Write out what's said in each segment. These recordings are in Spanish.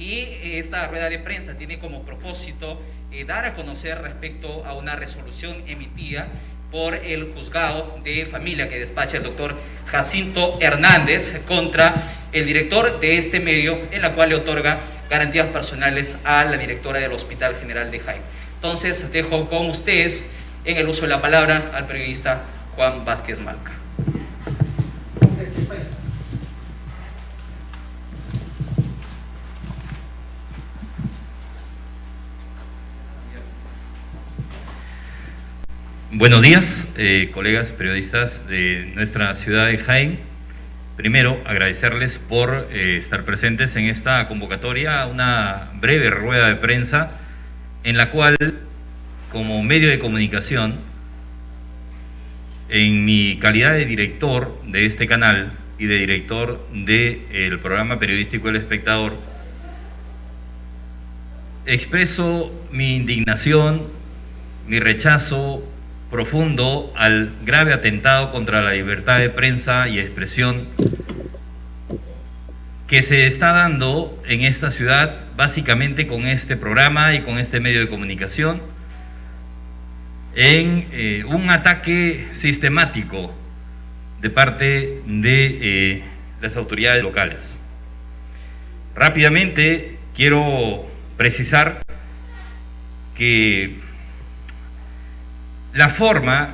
y esta rueda de prensa tiene como propósito dar a conocer respecto a una resolución emitida por el juzgado de familia que despacha el doctor Jacinto Hernández contra el director de este medio, en la cual le otorga garantías personales a la directora del Hospital General de Jaén. Entonces dejo con ustedes en el uso de la palabra al periodista Juan Vázquez Malca. Buenos días, colegas periodistas de nuestra ciudad de Jaén. Primero, agradecerles por estar presentes en esta convocatoria, una breve rueda de prensa en la cual, como medio de comunicación, en mi calidad de director de este canal y de director del programa periodístico El Espectador, expreso mi indignación, mi rechazo profundo al grave atentado contra la libertad de prensa y expresión que se está dando en esta ciudad, básicamente con este programa y con este medio de comunicación, en un ataque sistemático de parte de las autoridades locales. Rápidamente quiero precisar que la forma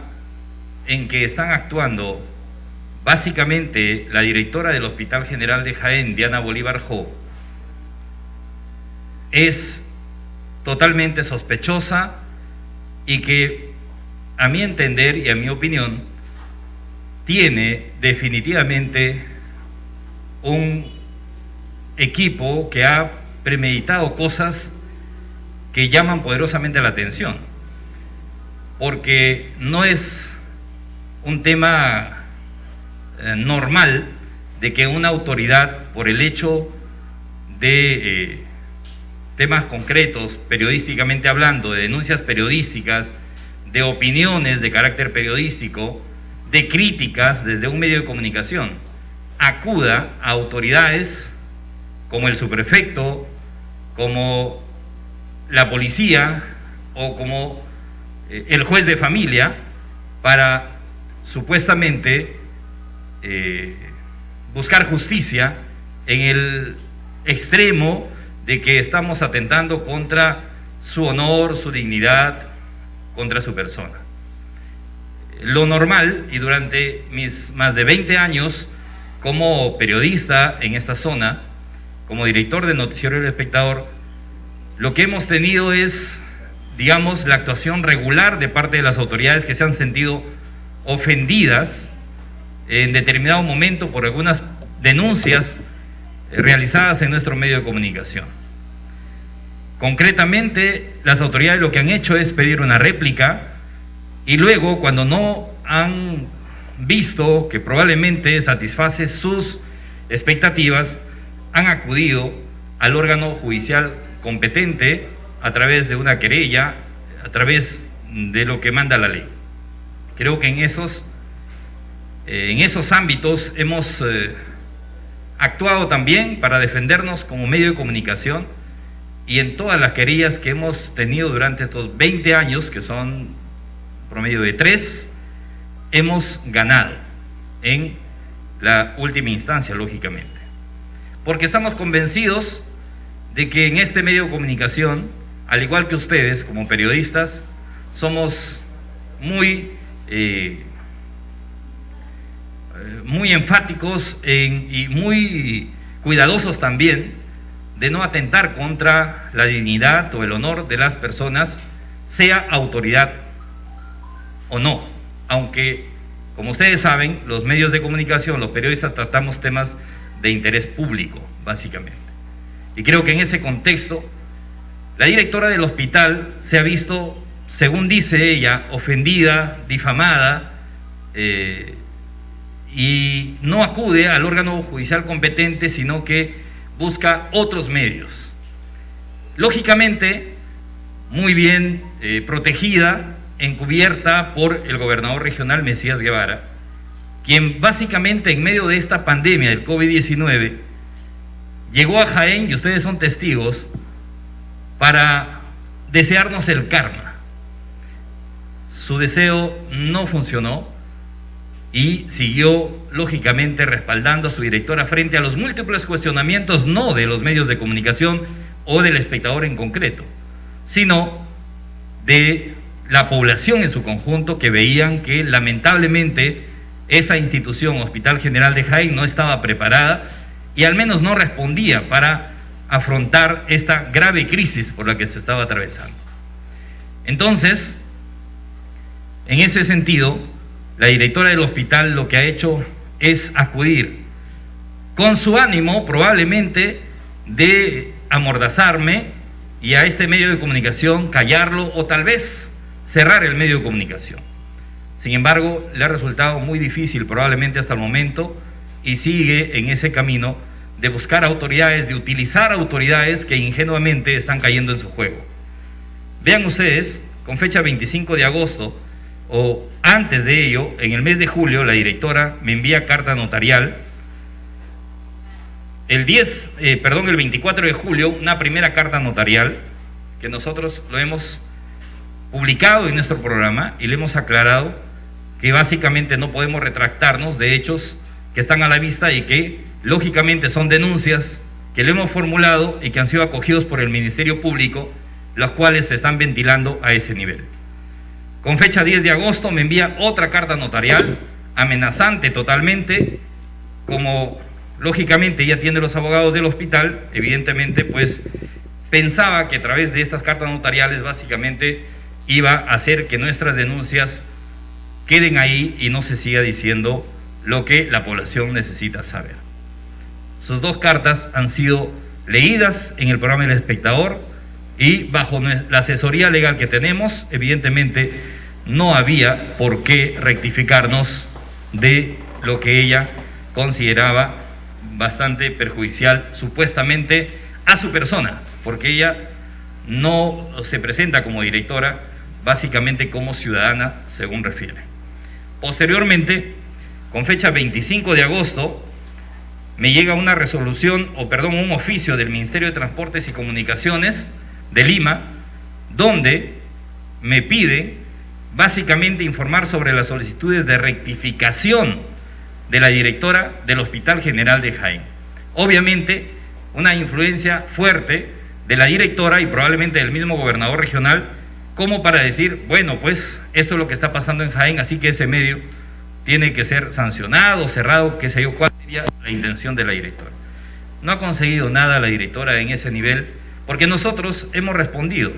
en que están actuando básicamente la directora del Hospital General de Jaén, Diana Bolívar Jo, es totalmente sospechosa y que, a mi entender y a mi opinión, tiene definitivamente un equipo que ha premeditado cosas que llaman poderosamente la atención, porque no es un tema normal de que una autoridad, por el hecho de temas concretos, periodísticamente hablando, de denuncias periodísticas, de opiniones de carácter periodístico, de críticas desde un medio de comunicación, acuda a autoridades como el subprefecto, como la policía o como el juez de familia para supuestamente buscar justicia en el extremo de que estamos atentando contra su honor, su dignidad, contra su persona. Lo normal, y durante mis más de 20 años como periodista en esta zona, como director de Noticiero El Espectador, lo que hemos tenido es, digamos, la actuación regular de parte de las autoridades que se han sentido ofendidas en determinado momento por algunas denuncias realizadas en nuestro medio de comunicación. Concretamente, las autoridades lo que han hecho es pedir una réplica y luego, cuando no han visto que probablemente satisface sus expectativas, han acudido al órgano judicial competente a través de una querella, a través de lo que manda la ley. Creo que en esos ámbitos hemos actuado también para defendernos como medio de comunicación, y en todas las querellas que hemos tenido durante estos 20 años, que son promedio de 3, hemos ganado en la última instancia, lógicamente, porque estamos convencidos de que en este medio de comunicación, al igual que ustedes como periodistas, somos muy enfáticos y muy cuidadosos también de no atentar contra la dignidad o el honor de las personas, sea autoridad o no, aunque, como ustedes saben, los medios de comunicación, los periodistas, tratamos temas de interés público, básicamente. Y creo que en ese contexto, la directora del hospital se ha visto, según dice ella, ofendida, difamada, y no acude al órgano judicial competente, sino que busca otros medios. Lógicamente, muy bien protegida, encubierta por el gobernador regional Mesías Guevara, quien básicamente en medio de esta pandemia del COVID-19 llegó a Jaén, y ustedes son testigos, para desearnos el karma. Su deseo no funcionó y siguió lógicamente respaldando a su directora frente a los múltiples cuestionamientos, no de los medios de comunicación o del espectador en concreto, sino de la población en su conjunto, que veían que lamentablemente esta institución, Hospital General de Jaén, no estaba preparada y al menos no respondía para afrontar esta grave crisis por la que se estaba atravesando. Entonces, en ese sentido, la directora del hospital lo que ha hecho es acudir con su ánimo probablemente de amordazarme y a este medio de comunicación callarlo o tal vez cerrar el medio de comunicación. Sin embargo, le ha resultado muy difícil probablemente hasta el momento y sigue en ese camino de buscar autoridades, de utilizar autoridades que ingenuamente están cayendo en su juego. Vean ustedes, con fecha 25 de agosto, o antes de ello, en el mes de julio, la directora me envía carta notarial. El 24 de julio, una primera carta notarial que nosotros lo hemos publicado en nuestro programa y le hemos aclarado que básicamente no podemos retractarnos de hechos que están a la vista y que lógicamente son denuncias que le hemos formulado y que han sido acogidos por el Ministerio Público, los cuales se están ventilando a ese nivel. Con fecha 10 de agosto me envía otra carta notarial amenazante totalmente, como lógicamente ella tiene los abogados del hospital, evidentemente pues pensaba que a través de estas cartas notariales básicamente iba a hacer que nuestras denuncias queden ahí y no se siga diciendo lo que la población necesita saber. Sus dos cartas han sido leídas en el programa El Espectador y bajo la asesoría legal que tenemos, evidentemente no había por qué rectificarnos de lo que ella consideraba bastante perjudicial supuestamente a su persona, porque ella no se presenta como directora, básicamente como ciudadana, según refiere. Posteriormente, con fecha 25 de agosto, me llega una resolución, un oficio del Ministerio de Transportes y Comunicaciones de Lima, donde me pide básicamente informar sobre las solicitudes de rectificación de la directora del Hospital General de Jaén. Obviamente, una influencia fuerte de la directora y probablemente del mismo gobernador regional, como para decir, bueno, pues esto es lo que está pasando en Jaén, así que ese medio tiene que ser sancionado, cerrado, qué sé yo, cuál sería la intención de la directora. No ha conseguido nada la directora en ese nivel, porque nosotros hemos respondido.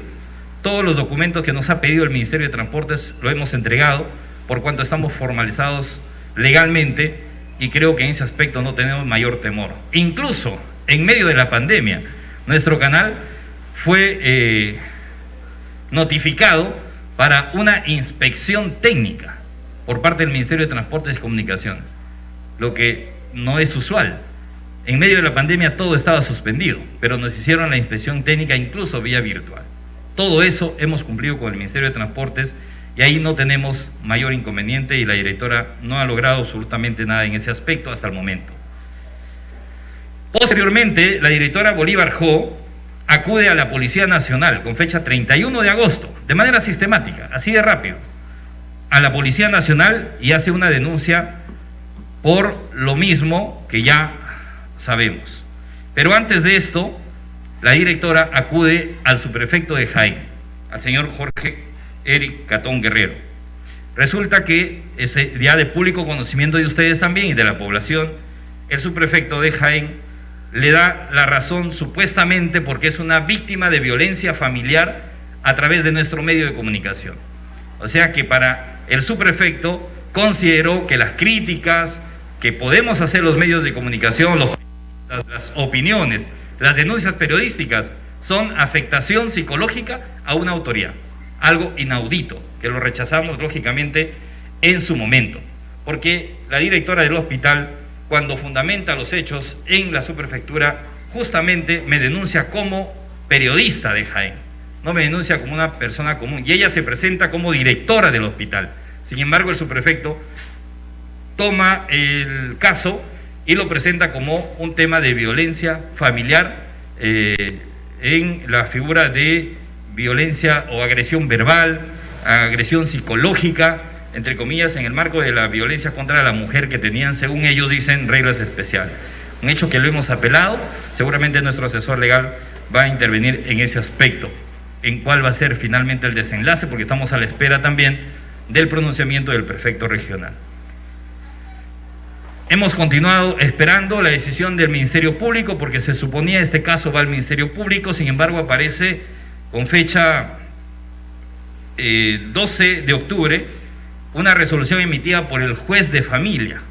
Todos los documentos que nos ha pedido el Ministerio de Transportes lo hemos entregado, por cuanto estamos formalizados legalmente, y creo que en ese aspecto no tenemos mayor temor. Incluso en medio de la pandemia, nuestro canal fue notificado para una inspección técnica por parte del Ministerio de Transportes y Comunicaciones, lo que no es usual. En medio de la pandemia todo estaba suspendido, pero nos hicieron la inspección técnica incluso vía virtual. Todo eso hemos cumplido con el Ministerio de Transportes y ahí no tenemos mayor inconveniente y la directora no ha logrado absolutamente nada en ese aspecto hasta el momento. Posteriormente, la directora Bolívar Jo acude a la Policía Nacional con fecha 31 de agosto, de manera sistemática, así de rápido, a la Policía Nacional y hace una denuncia por lo mismo que ya sabemos. Pero antes de esto, la directora acude al subprefecto de Jaén, al señor Jorge Eric Catón Guerrero. Resulta que es ya de público conocimiento de ustedes también y de la población, el subprefecto de Jaén le da la razón supuestamente porque es una víctima de violencia familiar a través de nuestro medio de comunicación. O sea que para el subprefecto consideró que las críticas que podemos hacer los medios de comunicación, las opiniones, las denuncias periodísticas son afectación psicológica a una autoridad, algo inaudito, que lo rechazamos lógicamente en su momento, porque la directora del hospital, cuando fundamenta los hechos en la subprefectura, justamente me denuncia como periodista de Jaén, no me denuncia como una persona común, y ella se presenta como directora del hospital. Sin embargo, el subprefecto toma el caso y lo presenta como un tema de violencia familiar en la figura de violencia o agresión verbal, agresión psicológica, entre comillas, en el marco de la violencia contra la mujer que tenían, según ellos dicen, reglas especiales. Un hecho que lo hemos apelado, seguramente nuestro asesor legal va a intervenir en ese aspecto, en cuál va a ser finalmente el desenlace, porque estamos a la espera también del pronunciamiento del prefecto regional. Hemos continuado esperando la decisión del Ministerio Público, porque se suponía este caso va al Ministerio Público, sin embargo aparece con fecha 12 de octubre una resolución emitida por el juez de familia,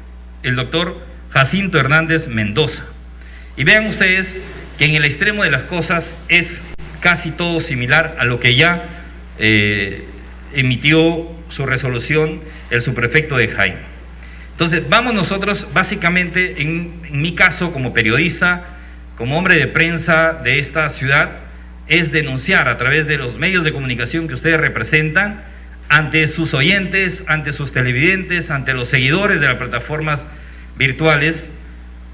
el doctor Jacinto Hernández Mendoza. Y vean ustedes que en el extremo de las cosas es casi todo similar a lo que ya emitió su resolución el subprefecto de Jaime. Entonces, vamos nosotros, básicamente, en mi caso, como periodista, como hombre de prensa de esta ciudad, es denunciar a través de los medios de comunicación que ustedes representan, ante sus oyentes, ante sus televidentes, ante los seguidores de las plataformas virtuales,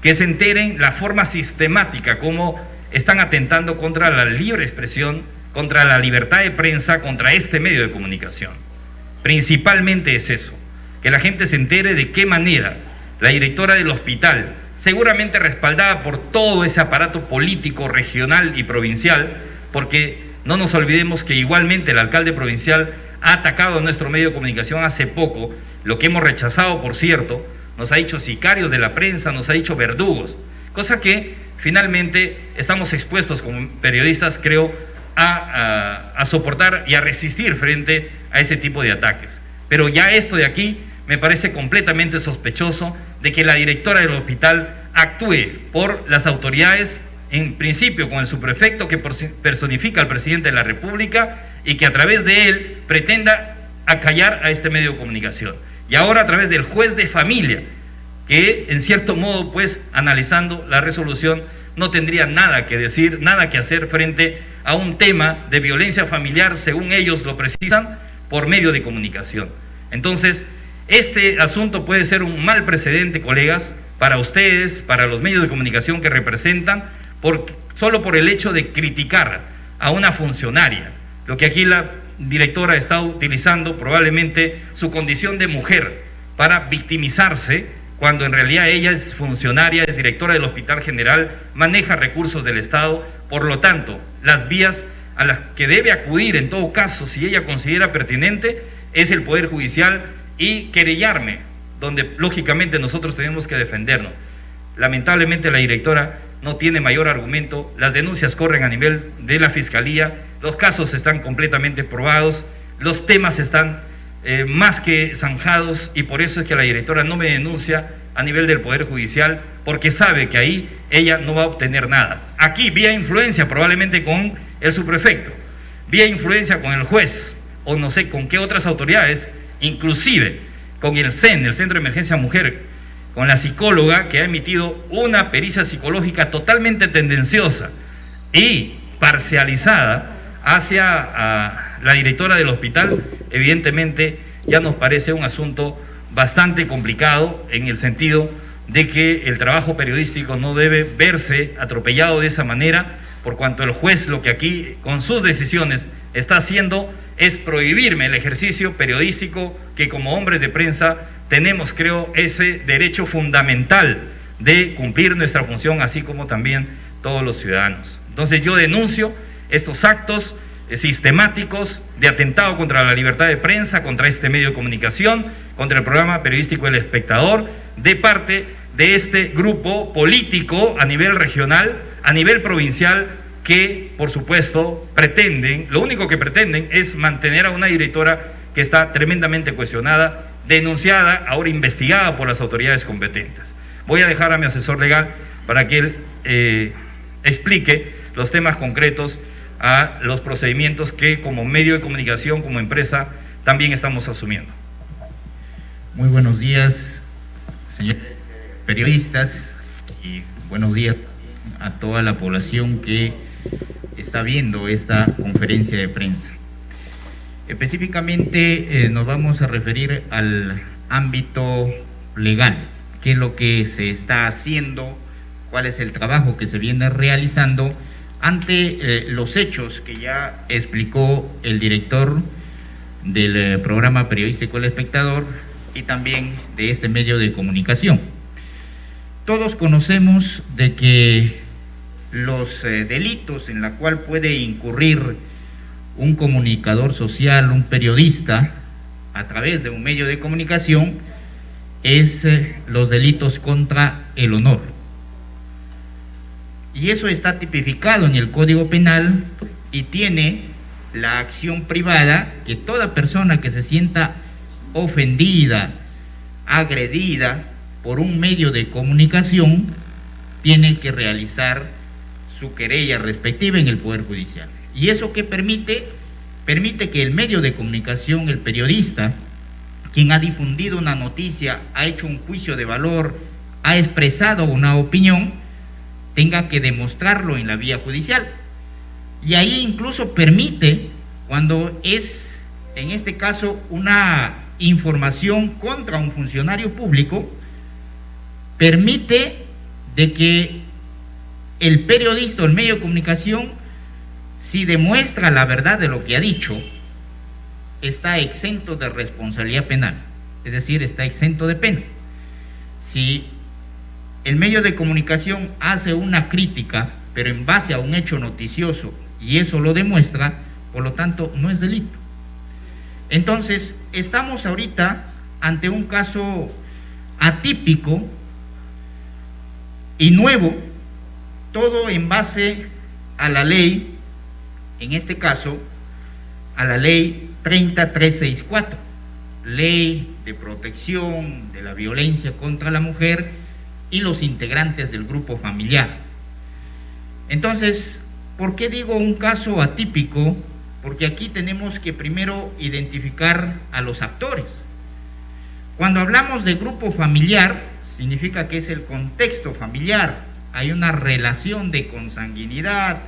que se enteren la forma sistemática como están atentando contra la libre expresión, contra la libertad de prensa, contra este medio de comunicación. Principalmente es eso, que la gente se entere de qué manera la directora del hospital, seguramente respaldada por todo ese aparato político regional y provincial, porque no nos olvidemos que igualmente el alcalde provincial ha atacado a nuestro medio de comunicación hace poco, lo que hemos rechazado, por cierto, nos ha dicho sicarios de la prensa, nos ha dicho verdugos, cosa que finalmente estamos expuestos como periodistas, creo, a soportar y a resistir frente a ese tipo de ataques. Pero ya esto de aquí me parece completamente sospechoso de que la directora del hospital actúe por las autoridades, en principio con el subprefecto que personifica al presidente de la República y que a través de él pretenda acallar a este medio de comunicación. Y ahora a través del juez de familia, que en cierto modo, pues, analizando la resolución, no tendría nada que decir, nada que hacer frente a un tema de violencia familiar, según ellos lo precisan, por medio de comunicación. Entonces, este asunto puede ser un mal precedente, colegas, para ustedes, para los medios de comunicación que representan, solo por el hecho de criticar a una funcionaria, lo que aquí la directora está utilizando probablemente su condición de mujer para victimizarse, cuando en realidad ella es funcionaria, es directora del Hospital General, maneja recursos del Estado. Por lo tanto, las vías a las que debe acudir en todo caso, si ella considera pertinente, es el Poder Judicial y querellarme, donde lógicamente nosotros tenemos que defendernos. Lamentablemente la directora no tiene mayor argumento, las denuncias corren a nivel de la Fiscalía, los casos están completamente probados, los temas están más que zanjados, y por eso es que la directora no me denuncia a nivel del Poder Judicial, porque sabe que ahí ella no va a obtener nada. Aquí, vía influencia, probablemente con el subprefecto, vía influencia con el juez, o no sé con qué otras autoridades, inclusive con el CEN, el Centro de Emergencia Mujer, con la psicóloga que ha emitido una pericia psicológica totalmente tendenciosa y parcializada hacia la directora del hospital. Evidentemente ya nos parece un asunto bastante complicado, en el sentido de que el trabajo periodístico no debe verse atropellado de esa manera, por cuanto el juez lo que aquí con sus decisiones está haciendo es prohibirme el ejercicio periodístico que como hombres de prensa tenemos, creo, ese derecho fundamental de cumplir nuestra función, así como también todos los ciudadanos. Entonces yo denuncio estos actos sistemáticos de atentado contra la libertad de prensa, contra este medio de comunicación, contra el programa periodístico El Espectador, de parte de este grupo político a nivel regional, a nivel provincial, que por supuesto pretenden, lo único que pretenden es mantener a una directora que está tremendamente cuestionada, denunciada, ahora investigada por las autoridades competentes. Voy a dejar a mi asesor legal para que él explique los temas concretos, a los procedimientos que como medio de comunicación, como empresa, también estamos asumiendo. Muy buenos días, señores periodistas, y buenos días a toda la población que está viendo esta conferencia de prensa. Específicamente nos vamos a referir al ámbito legal, qué es lo que se está haciendo, cuál es el trabajo que se viene realizando ante los hechos que ya explicó el director del programa periodístico El Espectador y también de este medio de comunicación. Todos conocemos de que los delitos en la cual puede incurrir un comunicador social, un periodista, a través de un medio de comunicación, es los delitos contra el honor. Y eso está tipificado en el Código Penal y tiene la acción privada que toda persona que se sienta ofendida, agredida por un medio de comunicación, tiene que realizar su querella respectiva en el Poder Judicial. ¿Y eso qué permite? Permite que el medio de comunicación, el periodista, quien ha difundido una noticia, ha hecho un juicio de valor, ha expresado una opinión, tenga que demostrarlo en la vía judicial. Y ahí incluso permite, cuando es, en este caso, una información contra un funcionario público, permite de que el periodista o el medio de comunicación, si demuestra la verdad de lo que ha dicho, está exento de responsabilidad penal, es decir, está exento de pena. Si el medio de comunicación hace una crítica, pero en base a un hecho noticioso, y eso lo demuestra, por lo tanto, no es delito. Entonces, estamos ahorita ante un caso atípico y nuevo, todo en base a la ley, en este caso, a la ley 30364, ley de protección de la violencia contra la mujer y los integrantes del grupo familiar. Entonces, ¿por qué digo un caso atípico? Porque aquí tenemos que primero identificar a los actores. Cuando hablamos de grupo familiar, significa que es el contexto familiar, hay una relación de consanguinidad,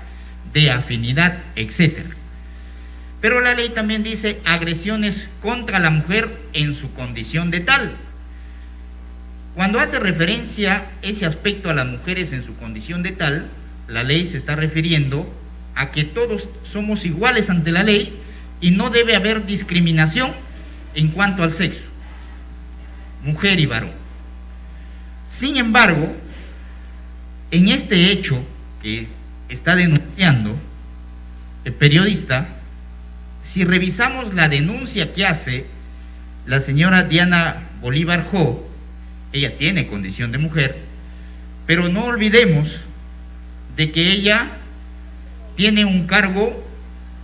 de afinidad, etc. Pero la ley también dice agresiones contra la mujer en su condición de tal. Cuando hace referencia ese aspecto a las mujeres en su condición de tal, la ley se está refiriendo a que todos somos iguales ante la ley y no debe haber discriminación en cuanto al sexo, mujer y varón. Sin embargo, en este hecho que está denunciando el periodista, si revisamos la denuncia que hace la señora Diana Bolívar Jo, ella tiene condición de mujer, pero no olvidemos de que ella tiene un cargo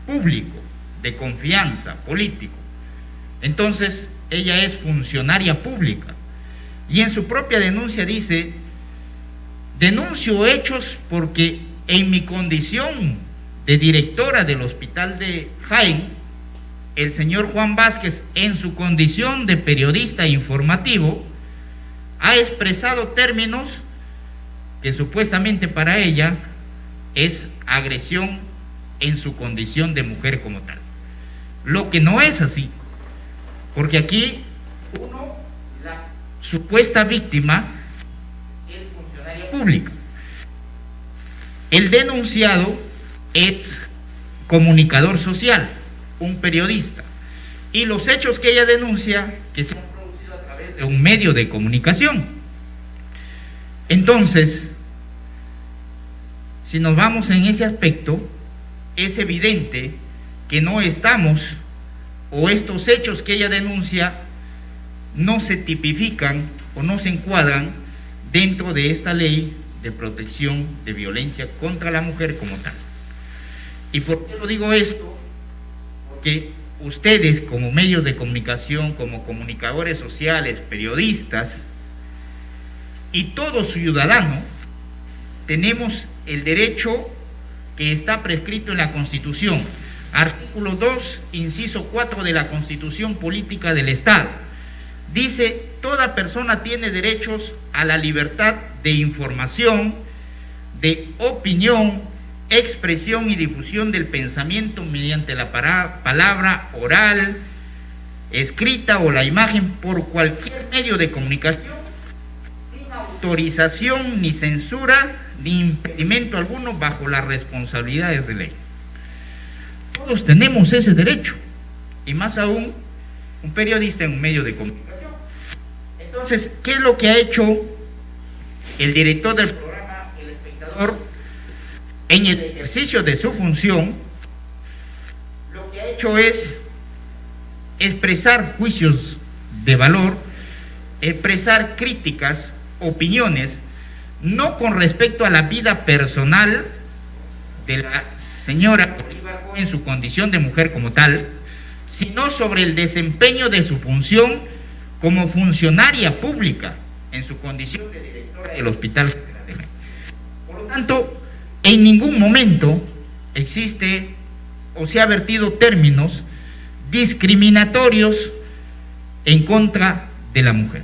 público, de confianza, político. Entonces, ella es funcionaria pública. Y en su propia denuncia dice: denuncio hechos porque en mi condición de directora del hospital de Jaén, el señor Juan Vázquez, en su condición de periodista informativo, ha expresado términos que supuestamente para ella es agresión en su condición de mujer como tal. Lo que no es así, porque aquí la supuesta víctima es funcionaria pública. El denunciado es comunicador social, un periodista, y los hechos que ella denuncia que se han producido a través de un medio de comunicación. Entonces, si nos vamos en ese aspecto, es evidente que no estamos, o estos hechos que ella denuncia no se tipifican o no se encuadran dentro de esta ley de protección de violencia contra la mujer como tal. ¿Y por qué lo digo esto? Porque ustedes, como medios de comunicación, como comunicadores sociales, periodistas, y todo ciudadano, tenemos el derecho que está prescrito en la Constitución, artículo 2, inciso 4 de la Constitución Política del Estado. Dice: toda persona tiene derechos a la libertad de información, de opinión, expresión y difusión del pensamiento mediante la palabra oral, escrita o la imagen por cualquier medio de comunicación, autorización, ni censura, ni impedimento alguno bajo las responsabilidades de ley. Todos tenemos ese derecho, y más aún un periodista en un medio de comunicación. Entonces, ¿qué es lo que ha hecho el director del programa El Espectador en el ejercicio de su función? Lo que ha hecho es expresar juicios de valor, expresar críticas, opiniones, no con respecto a la vida personal de la señora Bolívar en su condición de mujer como tal, sino sobre el desempeño de su función como funcionaria pública en su condición de directora del Hospital General de México. Por lo tanto, en ningún momento existe o se ha vertido términos discriminatorios en contra de la mujer.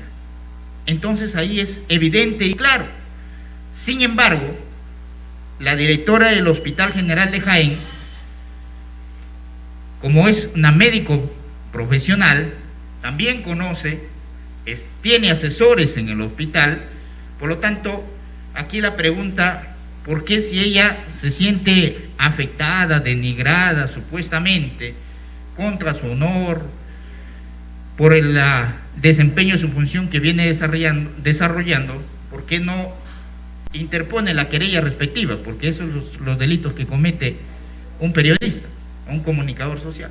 Entonces ahí es evidente y claro. Sin embargo, la directora del Hospital General de Jaén, como es una médico profesional, también conoce, tiene asesores en el hospital. Por lo tanto, aquí la pregunta, ¿por qué si ella se siente afectada, denigrada supuestamente contra su honor por el desempeño de su función que viene desarrollando, por qué no interpone la querella respectiva? Porque esos son los delitos que comete un periodista, un comunicador social.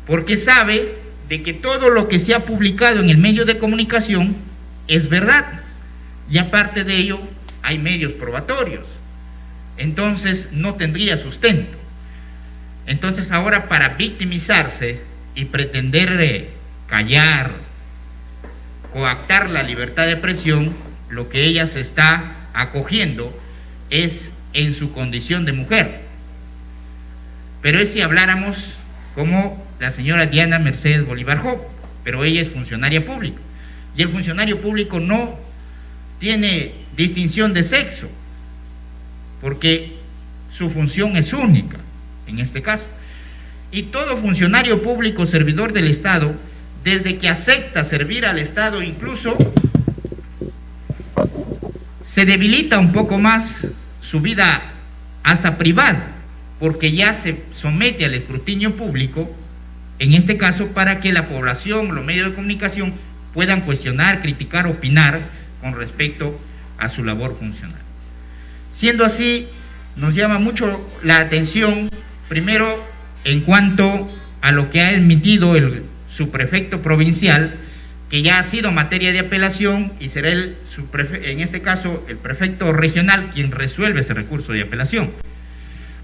Porque sabe de que todo lo que se ha publicado en el medio de comunicación es verdad, y aparte de ello hay medios probatorios. Entonces no tendría sustento. Entonces ahora, para victimizarse y pretender callar, coactar la libertad de expresión, lo que ella se está acogiendo es en su condición de mujer. Pero es si habláramos como la señora Diana Mercedes Bolívar Job, pero ella es funcionaria pública, y el funcionario público no tiene distinción de sexo, porque su función es única en este caso. Y todo funcionario público, servidor del Estado, desde que acepta servir al Estado, incluso se debilita un poco más su vida hasta privada, porque ya se somete al escrutinio público, en este caso para que la población, los medios de comunicación puedan cuestionar, criticar, opinar con respecto a su labor funcional. Siendo así, nos llama mucho la atención, primero, en cuanto a lo que ha emitido el subprefecto provincial, que ya ha sido materia de apelación, y será en este caso el prefecto regional quien resuelve ese recurso de apelación,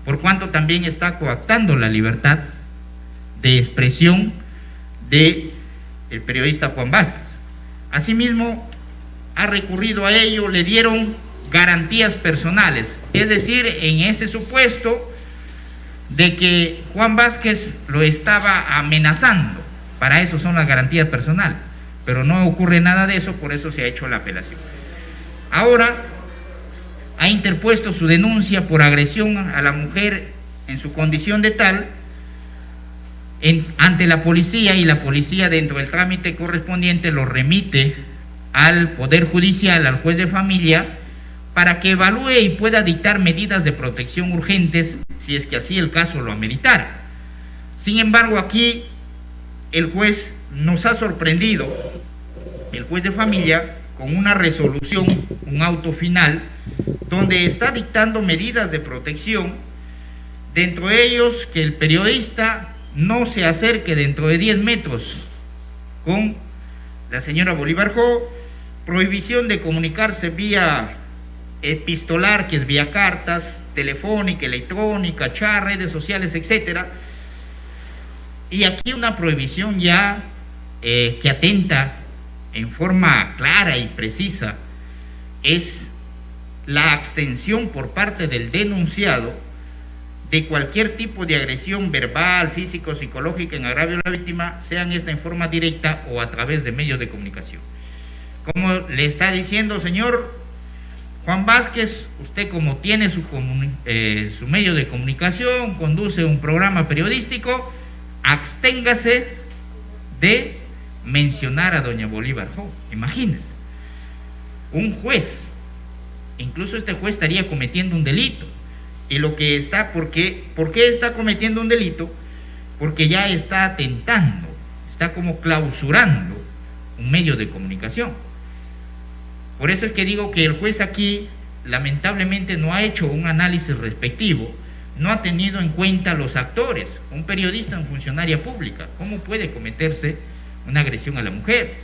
por cuanto también está coactando la libertad de expresión del periodista Juan Vázquez. Asimismo, ha recurrido a ello, le dieron garantías personales, es decir, en ese supuesto de que Juan Vázquez lo estaba amenazando. Para eso son las garantías personales, pero no ocurre nada de eso, por eso se ha hecho la apelación. Ahora ha interpuesto su denuncia por agresión a la mujer en su condición de tal ante la policía, y la policía, dentro del trámite correspondiente, lo remite al Poder Judicial, al juez de familia, para que evalúe y pueda dictar medidas de protección urgentes si es que así el caso lo ameritara. Sin embargo, aquí el juez nos ha sorprendido, el juez de familia, con una resolución, un auto final, donde está dictando medidas de protección, dentro de ellos que el periodista no se acerque dentro de 10 metros con la señora Bolívar Job, prohibición de comunicarse vía epistolar, que es vía cartas, telefónica, electrónica, chat, redes sociales, etcétera. Y aquí una prohibición ya que atenta en forma clara y precisa es la abstención por parte del denunciado de cualquier tipo de agresión verbal, físico, psicológica en agravio a la víctima, sean esta en forma directa o a través de medios de comunicación. Como le está diciendo, señor Juan Vázquez, usted, como tiene su medio de comunicación, conduce un programa periodístico, absténgase de mencionar a doña Bolívar Job. Imagínense. un juez. Incluso este juez estaría cometiendo un delito. Y lo que está, ¿por qué está cometiendo un delito? Porque ya está atentando, está como clausurando un medio de comunicación. Por eso es que digo que el juez aquí lamentablemente no ha hecho un análisis respectivo, no ha tenido en cuenta los actores. Un periodista, un funcionaria pública, ¿cómo puede cometerse una agresión a la mujer?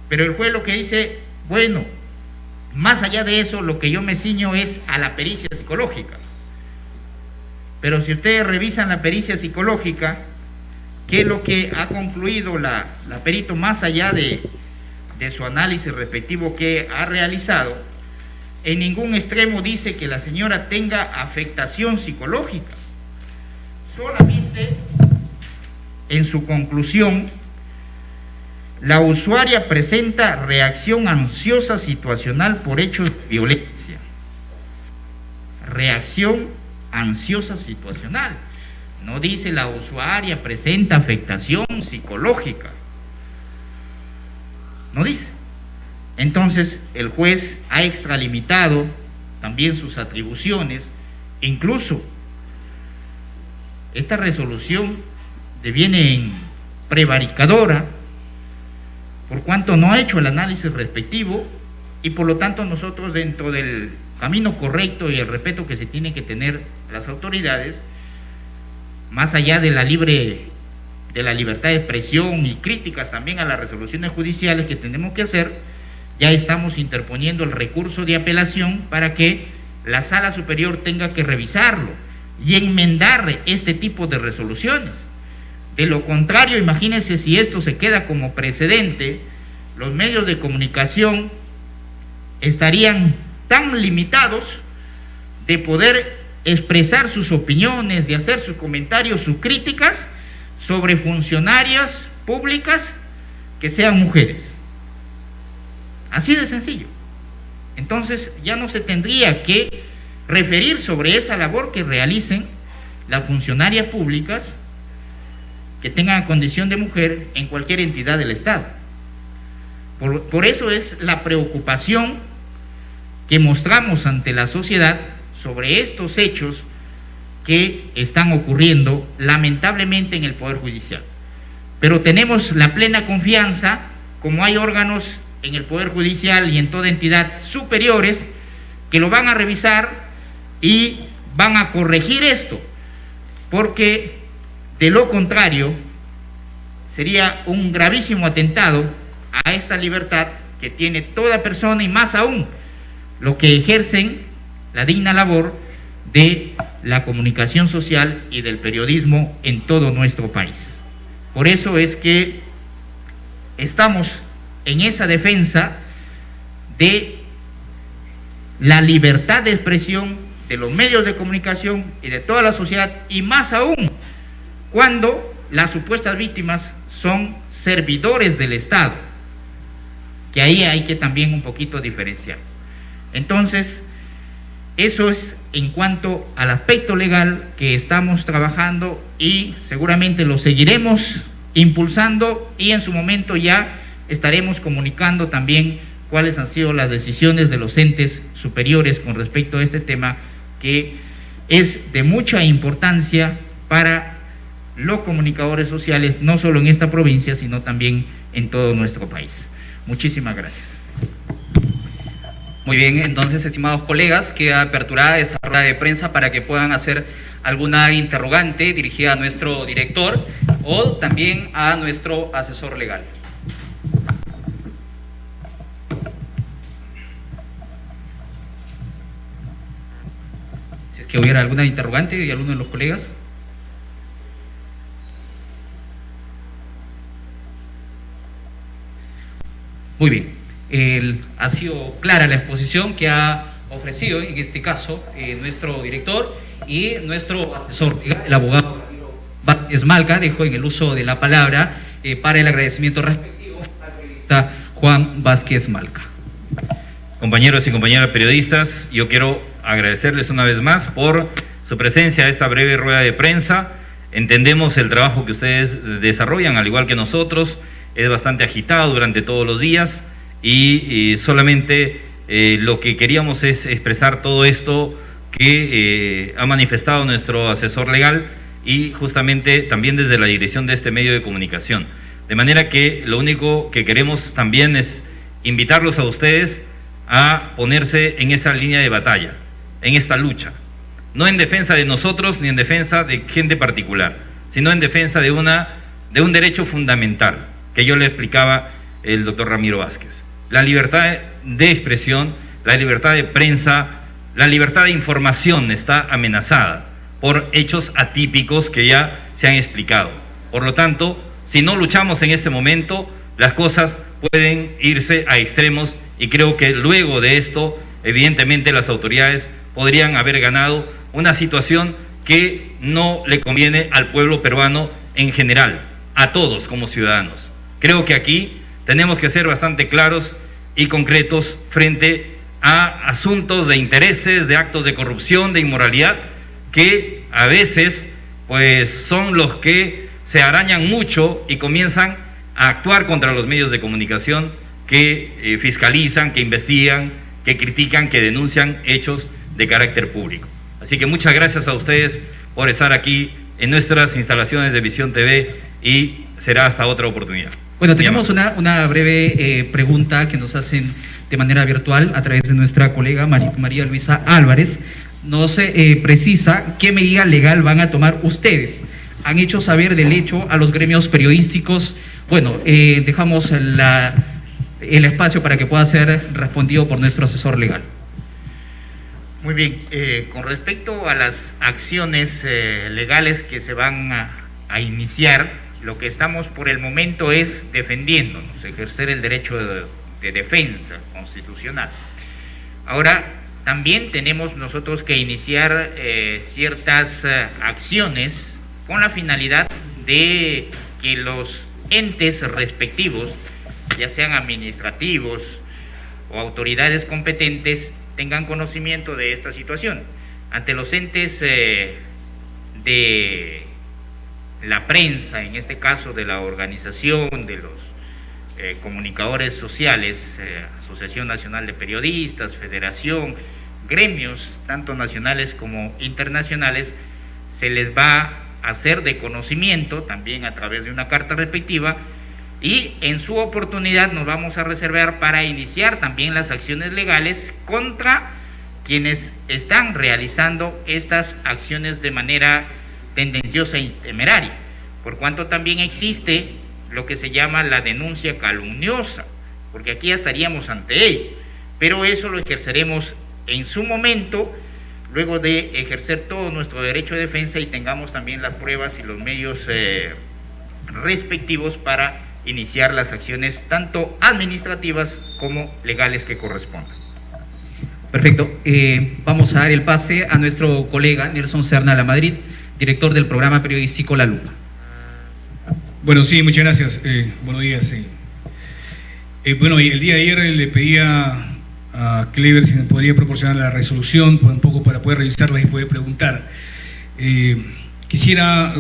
Pero el juez lo que dice, bueno, más allá de eso, lo que yo me ciño es a la pericia psicológica. Pero si ustedes revisan la pericia psicológica, ¿qué es lo que ha concluido la perito más allá de su análisis respectivo que ha realizado? En ningún extremo dice que la señora tenga afectación psicológica. Solamente en su conclusión, la usuaria presenta reacción ansiosa situacional por hechos de violencia. Reacción ansiosa situacional. No dice la usuaria presenta afectación psicológica. No dice. Entonces el juez ha extralimitado también sus atribuciones. Incluso esta resolución deviene en prevaricadora por cuanto no ha hecho el análisis respectivo, y por lo tanto nosotros, dentro del camino correcto y el respeto que se tiene que tener a las autoridades, más allá de la libertad de expresión y críticas también a las resoluciones judiciales que tenemos que hacer, ya estamos interponiendo el recurso de apelación para que la Sala Superior tenga que revisarlo y enmendar este tipo de resoluciones. De lo contrario, imagínense si esto se queda como precedente, los medios de comunicación estarían tan limitados de poder expresar sus opiniones, de hacer sus comentarios, sus críticas sobre funcionarias públicas que sean mujeres. Así de sencillo. Entonces ya no se tendría que referir sobre esa labor que realicen las funcionarias públicas que tengan condición de mujer en cualquier entidad del Estado. Por eso es la preocupación que mostramos ante la sociedad sobre estos hechos que están ocurriendo lamentablemente en el Poder Judicial. Pero tenemos la plena confianza, como hay órganos en el Poder Judicial y en toda entidad superiores, que lo van a revisar y van a corregir esto, porque de lo contrario sería un gravísimo atentado a esta libertad que tiene toda persona, y más aún los que ejercen la digna labor de la comunicación social y del periodismo en todo nuestro país. Por eso es que estamos en esa defensa de la libertad de expresión de los medios de comunicación y de toda la sociedad, y más aún cuando las supuestas víctimas son servidores del Estado, que ahí hay que también un poquito diferenciar. Entonces, eso es en cuanto al aspecto legal que estamos trabajando, y seguramente lo seguiremos impulsando, y en su momento ya estaremos comunicando también cuáles han sido las decisiones de los entes superiores con respecto a este tema, que es de mucha importancia para los comunicadores sociales, no solo en esta provincia, sino también en todo nuestro país. Muchísimas gracias. Muy bien, entonces, estimados colegas, queda aperturada esta rueda de prensa para que puedan hacer alguna interrogante dirigida a nuestro director o también a nuestro asesor legal. Si es que hubiera alguna interrogante de alguno de los colegas. Muy bien, ha sido clara la exposición que ha ofrecido en este caso nuestro director y nuestro asesor legal, el abogado Vázquez Malca. Dejo en el uso de la palabra para el agradecimiento respectivo al periodista Juan Vázquez Malca. Compañeros y compañeras periodistas, yo quiero agradecerles una vez más por su presencia a esta breve rueda de prensa. Entendemos el trabajo que ustedes desarrollan, al igual que nosotros. Es bastante agitado durante todos los días, y solamente lo que queríamos es expresar todo esto que ha manifestado nuestro asesor legal y justamente también desde la dirección de este medio de comunicación. De manera que lo único que queremos también es invitarlos a ustedes a ponerse en esa línea de batalla, en esta lucha, no en defensa de nosotros ni en defensa de gente particular, sino en defensa de un derecho fundamental que yo le explicaba el doctor Ramiro Vázquez: la libertad de expresión, la libertad de prensa, la libertad de información está amenazada por hechos atípicos que ya se han explicado. Por lo tanto, si no luchamos en este momento, las cosas pueden irse a extremos, y creo que luego de esto, evidentemente, las autoridades podrían haber ganado una situación que no le conviene al pueblo peruano en general, a todos como ciudadanos. Creo que aquí tenemos que ser bastante claros y concretos frente a asuntos de intereses, de actos de corrupción, de inmoralidad, que a veces pues son los que se arañan mucho y comienzan a actuar contra los medios de comunicación que fiscalizan, que investigan, que critican, que denuncian hechos de carácter público. Así que muchas gracias a ustedes por estar aquí en nuestras instalaciones de Visión TV, y será hasta otra oportunidad. Bueno, tenemos una breve pregunta que nos hacen de manera virtual a través de nuestra colega María Luisa Álvarez. Nos precisa qué medida legal van a tomar ustedes. Han hecho saber del hecho a los gremios periodísticos. Bueno, dejamos el espacio para que pueda ser respondido por nuestro asesor legal. Muy bien, con respecto a las acciones legales que se van a iniciar, lo que estamos por el momento es defendiéndonos, ejercer el derecho de defensa constitucional. Ahora, también tenemos nosotros que iniciar ciertas acciones con la finalidad de que los entes respectivos, ya sean administrativos o autoridades competentes, tengan conocimiento de esta situación. Ante los entes de la prensa, en este caso de la organización de los comunicadores sociales, Asociación Nacional de Periodistas, Federación, gremios, tanto nacionales como internacionales, se les va a hacer de conocimiento, también a través de una carta respectiva, y en su oportunidad nos vamos a reservar para iniciar también las acciones legales contra quienes están realizando estas acciones de manera tendenciosa y temeraria, por cuanto también existe lo que se llama la denuncia calumniosa, porque aquí ya estaríamos ante ello, pero eso lo ejerceremos en su momento, luego de ejercer todo nuestro derecho de defensa y tengamos también las pruebas y los medios respectivos para iniciar las acciones tanto administrativas como legales que correspondan. Perfecto. Vamos a dar el pase a nuestro colega Nelson Serna Lamadrid, director del programa periodístico La Lupa. Bueno, sí, muchas gracias. Buenos días. Bueno, el día de ayer le pedía a Clever si me podría proporcionar la resolución un poco para poder revisarla y poder preguntar. Quisiera,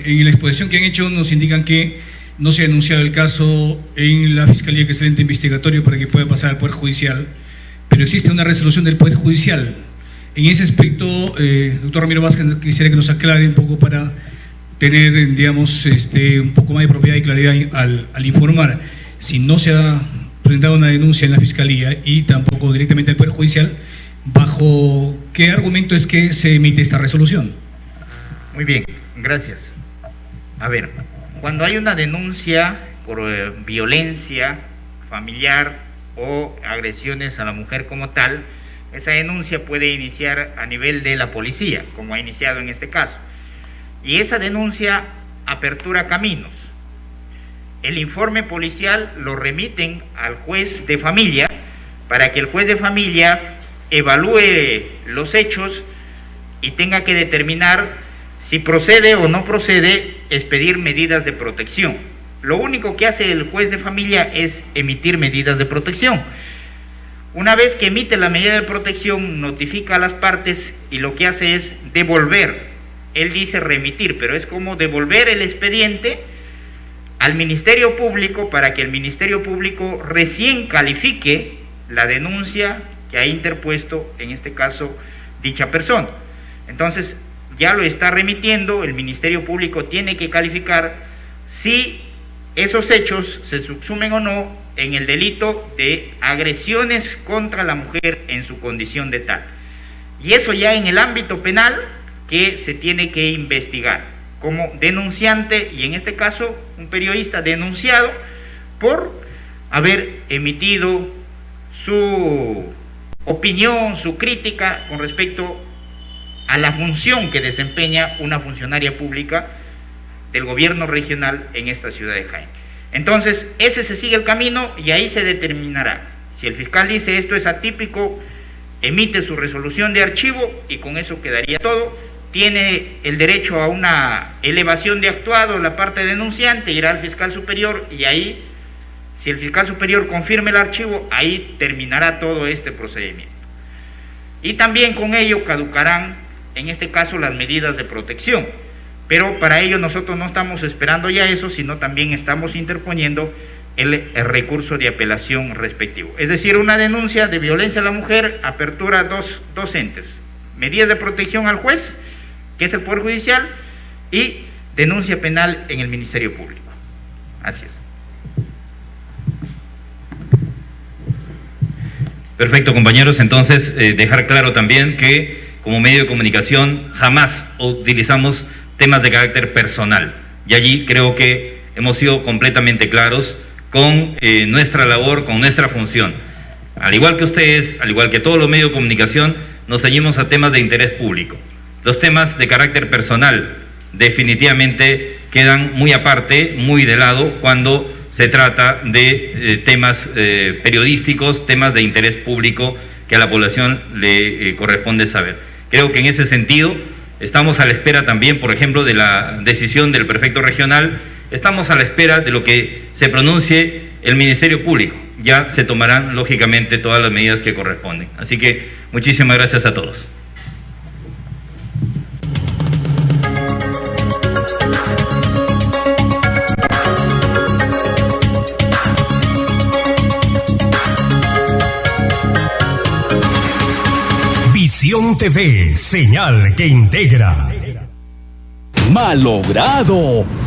en la exposición que han hecho nos indican que no se ha denunciado el caso en la Fiscalía, que es el ente investigatorio, para que pueda pasar al Poder Judicial, pero existe una resolución del Poder Judicial. En ese aspecto, doctor Ramiro Vázquez, quisiera que nos aclare un poco para tener, digamos, un poco más de propiedad y claridad al informar. Si no se ha presentado una denuncia en la Fiscalía y tampoco directamente al Poder Judicial, ¿bajo qué argumento es que se emite esta resolución? Muy bien, gracias. A ver, cuando hay una denuncia por violencia familiar o agresiones a la mujer como tal, esa denuncia puede iniciar a nivel de la policía, como ha iniciado en este caso. Y esa denuncia apertura caminos. El informe policial lo remiten al juez de familia para que el juez de familia evalúe los hechos y tenga que determinar si procede o no procede expedir medidas de protección. Lo único que hace el juez de familia es emitir medidas de protección. Una vez que emite la medida de protección, notifica a las partes y lo que hace es devolver. Él dice remitir, pero es como devolver el expediente al Ministerio Público para que el Ministerio Público recién califique la denuncia que ha interpuesto, en este caso, dicha persona. Entonces, ya lo está remitiendo, el Ministerio Público tiene que calificar si esos hechos se subsumen o no en el delito de agresiones contra la mujer en su condición de tal. Y eso ya en el ámbito penal que se tiene que investigar como denunciante, y en este caso un periodista denunciado por haber emitido su opinión, su crítica con respecto a la función que desempeña una funcionaria pública del gobierno regional en esta ciudad de Jaén. Entonces, ese se sigue el camino y ahí se determinará. Si el fiscal dice esto es atípico, emite su resolución de archivo y con eso quedaría todo. Tiene el derecho a una elevación de actuado la parte denunciante, irá al fiscal superior y ahí, si el fiscal superior confirma el archivo, ahí terminará todo este procedimiento. Y también con ello caducarán, en este caso, las medidas de protección. Pero para ello nosotros no estamos esperando ya eso, sino también estamos interponiendo el recurso de apelación respectivo. Es decir, una denuncia de violencia a la mujer, apertura dos entes. Medidas de protección al juez, que es el Poder Judicial, y denuncia penal en el Ministerio Público. Así es. Perfecto, compañeros. Entonces, dejar claro también que como medio de comunicación jamás utilizamos temas de carácter personal. Y allí creo que hemos sido completamente claros con nuestra labor, con nuestra función. Al igual que ustedes, al igual que todos los medios de comunicación, nos ceñimos a temas de interés público. Los temas de carácter personal definitivamente quedan muy aparte, muy de lado, cuando se trata de temas periodísticos, temas de interés público que a la población le corresponde saber. Creo que en ese sentido estamos a la espera también, por ejemplo, de la decisión del prefecto regional, estamos a la espera de lo que se pronuncie el Ministerio Público. Ya se tomarán, lógicamente, todas las medidas que corresponden. Así que muchísimas gracias a todos. Visión TV, señal que integra. Malogrado.